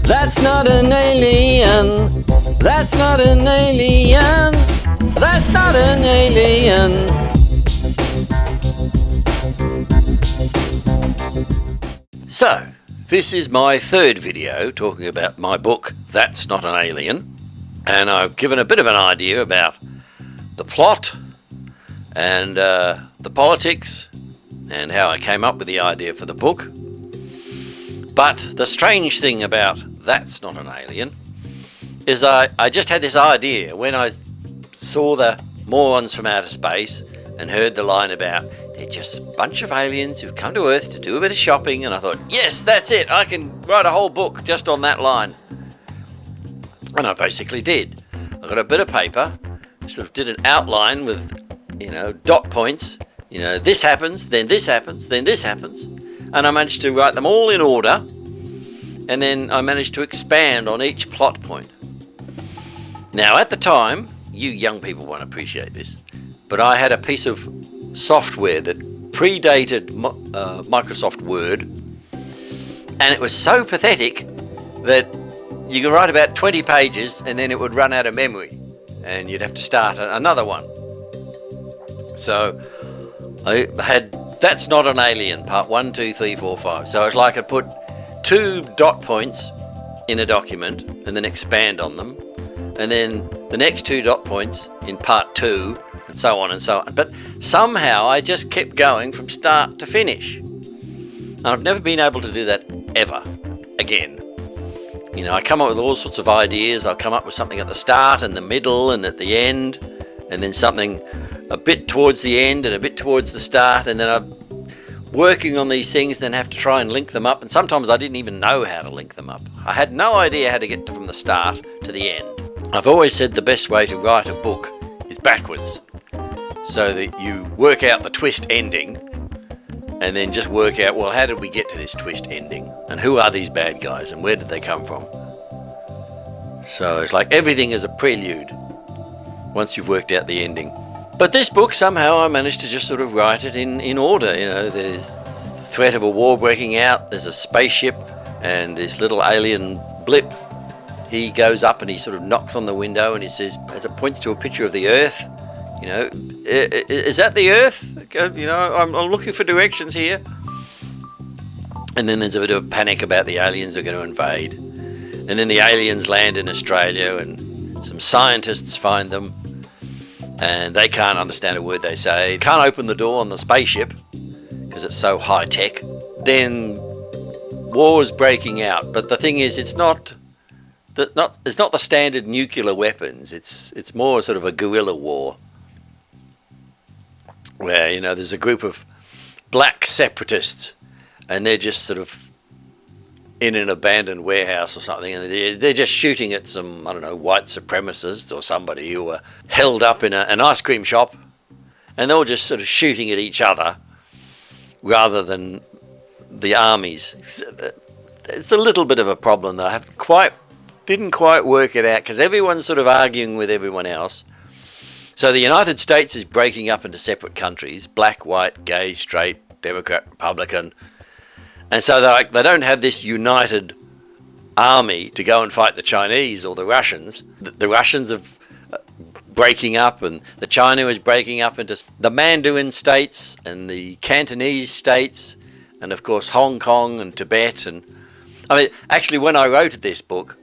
That's not an alien. That's not an alien. That's not an alien. So, this is my third video talking about my book, That's Not an Alien. And I've given a bit of an idea about the plot and the politics and how I came up with the idea for the book. But the strange thing about That's Not an Alien is I just had this idea when I saw the Morons from Outer Space and heard the line about they're just a bunch of aliens who've come to Earth to do a bit of shopping, and I thought, yes, that's it, I can write a whole book just on that line. And I basically did. I got a bit of paper, sort of did an outline with, dot points, this happens, then this happens, then this happens. And I managed to write them all in order, and then I managed to expand on each plot point. Now, at the time, you young people won't appreciate this, but I had a piece of software that predated Microsoft Word, and it was so pathetic that you could write about 20 pages and then it would run out of memory, and you'd have to start another one. So I had That's Not an Alien, part 1, 2, 3, 4, 5. So it's like I put 2 dot points in a document and then expand on them, and then the next 2 dot points in part 2, and so on and so on. But somehow I just kept going from start to finish. And I've never been able to do that ever again. I come up with all sorts of ideas. I'll come up with something at the start and the middle and at the end, and then something a bit towards the end and a bit towards the start, and then I'm working on these things, then have to try and link them up, and sometimes I didn't even know how to link them up. I had no idea how to get from the start to the end. I've always said the best way to write a book is backwards, so that you work out the twist ending and then just work out, well, how did we get to this twist ending, and who are these bad guys and where did they come from? So it's like everything is a prelude once you've worked out the ending. But this book, somehow I managed to just sort of write it in order. There's the threat of a war breaking out, there's a spaceship, and this little alien blip, he goes up and he sort of knocks on the window and he says, as it points to a picture of the Earth, is that the Earth? I'm looking for directions here. And then there's a bit of a panic about the aliens are going to invade. And then the aliens land in Australia and some scientists find them, and they can't understand a word they say. Can't open the door on the spaceship because it's so high tech. Then war is breaking out, but the thing is, it's not the standard nuclear weapons. It's more sort of a guerrilla war, where there's a group of black separatists, and they're just sort of in an abandoned warehouse or something, and they're just shooting at some, white supremacists or somebody who were held up in an ice cream shop, and they're all just sort of shooting at each other rather than the armies. It's a little bit of a problem that I didn't quite work it out, because everyone's sort of arguing with everyone else. So the United States is breaking up into separate countries, black, white, gay, straight, Democrat, Republican. And so they don't have this united army to go and fight the Chinese or the Russians. The Russians are breaking up, and the China is breaking up into the Mandarin states and the Cantonese states, and of course Hong Kong and Tibet. And actually, when I wrote this book,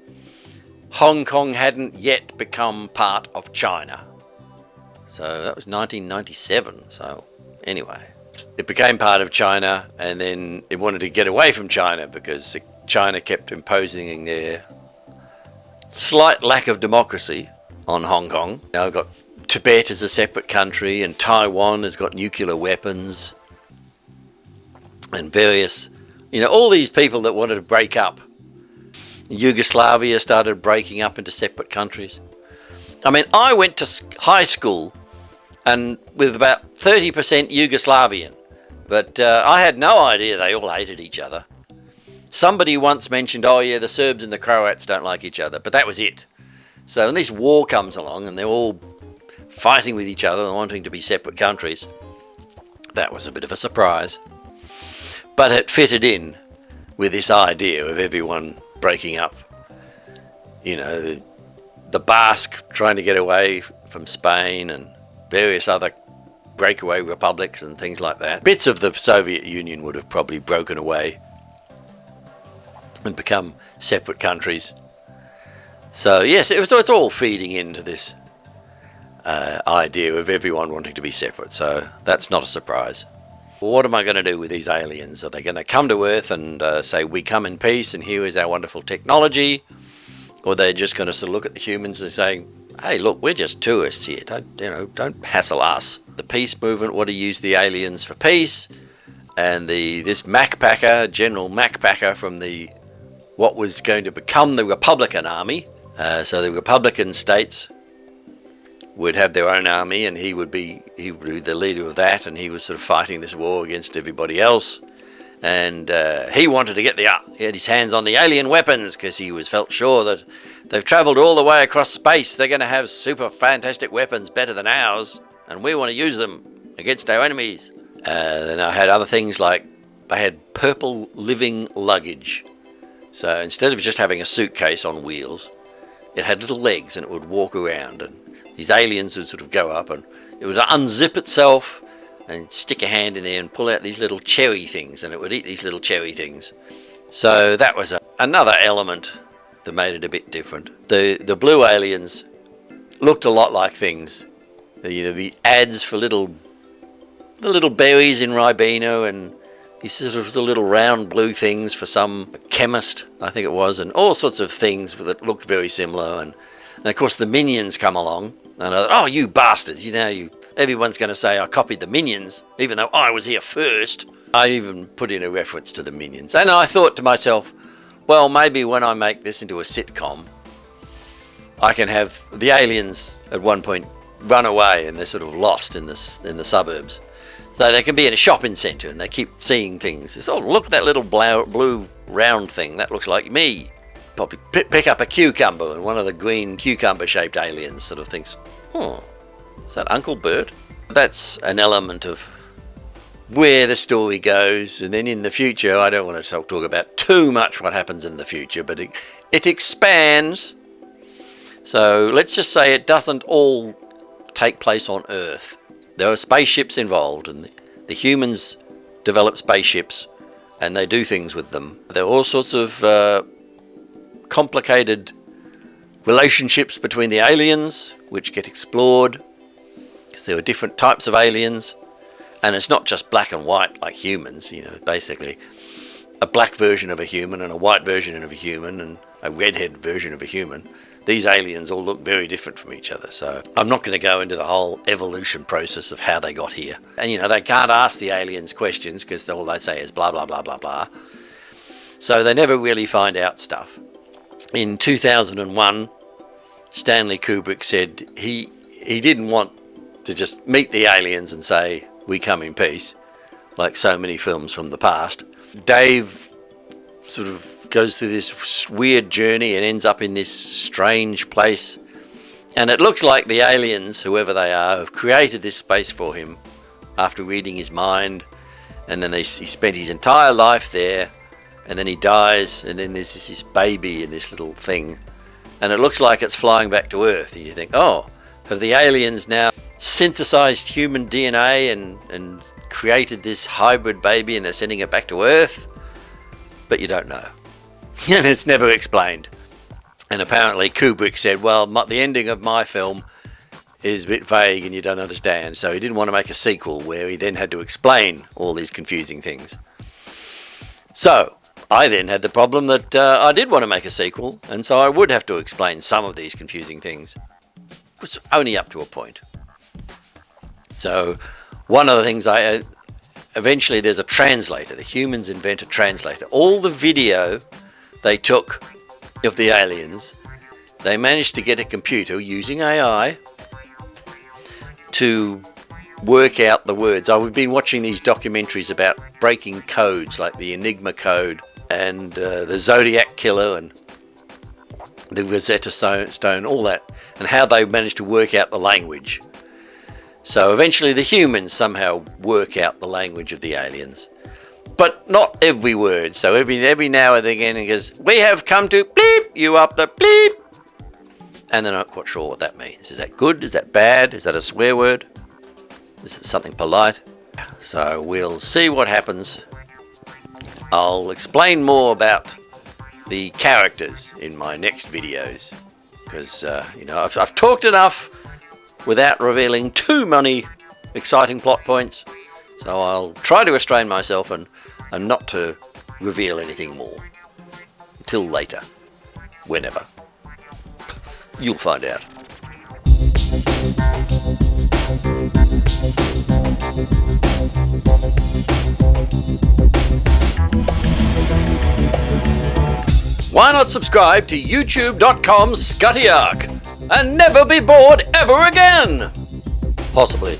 Hong Kong hadn't yet become part of China. So that was 1997. So anyway, it became part of China, and then it wanted to get away from China because China kept imposing their slight lack of democracy on Hong Kong. Now I've got Tibet as a separate country, and Taiwan has got nuclear weapons, and various, all these people that wanted to break up. Yugoslavia started breaking up into separate countries. I went to high school and with about 30% Yugoslavian, but I had no idea they all hated each other. Somebody once mentioned, the Serbs and the Croats don't like each other, but that was it. So when this war comes along and they're all fighting with each other and wanting to be separate countries, that was a bit of a surprise. But it fitted in with this idea of everyone breaking up you know, the Basque trying to get away from Spain and various other breakaway republics and things like that. Bits of the Soviet Union would have probably broken away and become separate countries. So yes, it's all feeding into this idea of everyone wanting to be separate. So that's not a surprise. What am I going to do with these aliens? Are they going to come to Earth and say, we come in peace and here is our wonderful technology? Or they're just going to sort of look at the humans and say, hey, look, we're just tourists here. Don't hassle us. The peace movement want to use the aliens for peace, and this Macpacker, General Macpacker from what was going to become the Republican Army. So the Republican states would have their own army, and he would be the leader of that, and he was sort of fighting this war against everybody else. And he wanted to he had his hands on the alien weapons because he felt sure that they've travelled all the way across space. They're going to have super fantastic weapons better than ours, and we want to use them against our enemies. Then I had other things like they had purple living luggage. So instead of just having a suitcase on wheels, it had little legs and it would walk around, and these aliens would sort of go up and it would unzip itself and stick a hand in there and pull out these little cherry things, and it would eat these little cherry things. So that was another element that made it a bit different. The blue aliens looked a lot like things. The ads for the little berries in Ribena, and these sort of the little round blue things for some chemist, I think it was, and all sorts of things that looked very similar. And of course the Minions come along, and I thought, oh, you bastards, everyone's going to say I copied the Minions, even though I was here first. I even put in a reference to the Minions. And I thought to myself, well, maybe when I make this into a sitcom, I can have the aliens at one point run away and they're sort of lost in the suburbs. So they can be in a shopping centre and they keep seeing things. It's, oh, look at that little blue round thing. That looks like me. Probably pick up a cucumber, and one of the green cucumber-shaped aliens sort of thinks, oh, is that Uncle Bert? That's an element of where the story goes. And then in the future, I don't want to talk about too much what happens in the future, but it expands. So let's just say it doesn't all take place on Earth. There are spaceships involved, and the humans develop spaceships and they do things with them. There are all sorts of complicated relationships between the aliens which get explored, because there are different types of aliens, and it's not just black and white like humans. Basically a black version of a human and a white version of a human and a redhead version of a human. These aliens all look very different from each other, so I'm not going to go into the whole evolution process of how they got here. And they can't ask the aliens questions because all they say is blah blah blah blah blah, so they never really find out stuff. In 2001, Stanley Kubrick said he didn't want to just meet the aliens and say, we come in peace, like so many films from the past. Dave sort of goes through this weird journey and ends up in this strange place. And it looks like the aliens, whoever they are, have created this space for him after reading his mind. And then he spent his entire life there. And then he dies, and then there's this baby in this little thing, and it looks like it's flying back to Earth, and you think, oh, have the aliens now synthesized human DNA and created this hybrid baby and they're sending it back to Earth? But you don't know. And it's never explained. And apparently Kubrick said, well, the ending of my film is a bit vague and you don't understand, so he didn't want to make a sequel where he then had to explain all these confusing things. So I then had the problem that I did want to make a sequel, and so I would have to explain some of these confusing things. It was only up to a point. So one of the things eventually there's a translator. The humans invent a translator. All the video they took of the aliens, they managed to get a computer using AI to work out the words. I've been watching these documentaries about breaking codes, like the Enigma code and the Zodiac Killer and the Rosetta Stone, all that, and how they managed to work out the language. So eventually the humans somehow work out the language of the aliens, but not every word. So every now and again it goes, we have come to bleep you up the bleep, and they're not quite sure what that means. Is that good? Is that bad? Is that a swear word? Is it something polite? So we'll see what happens. I'll explain more about the characters in my next videos, because I've talked enough without revealing too many exciting plot points. So I'll try to restrain myself and not to reveal anything more until later, whenever. You'll find out. Why not subscribe to youtube.com/ScuttyArk and never be bored ever again? Possibly.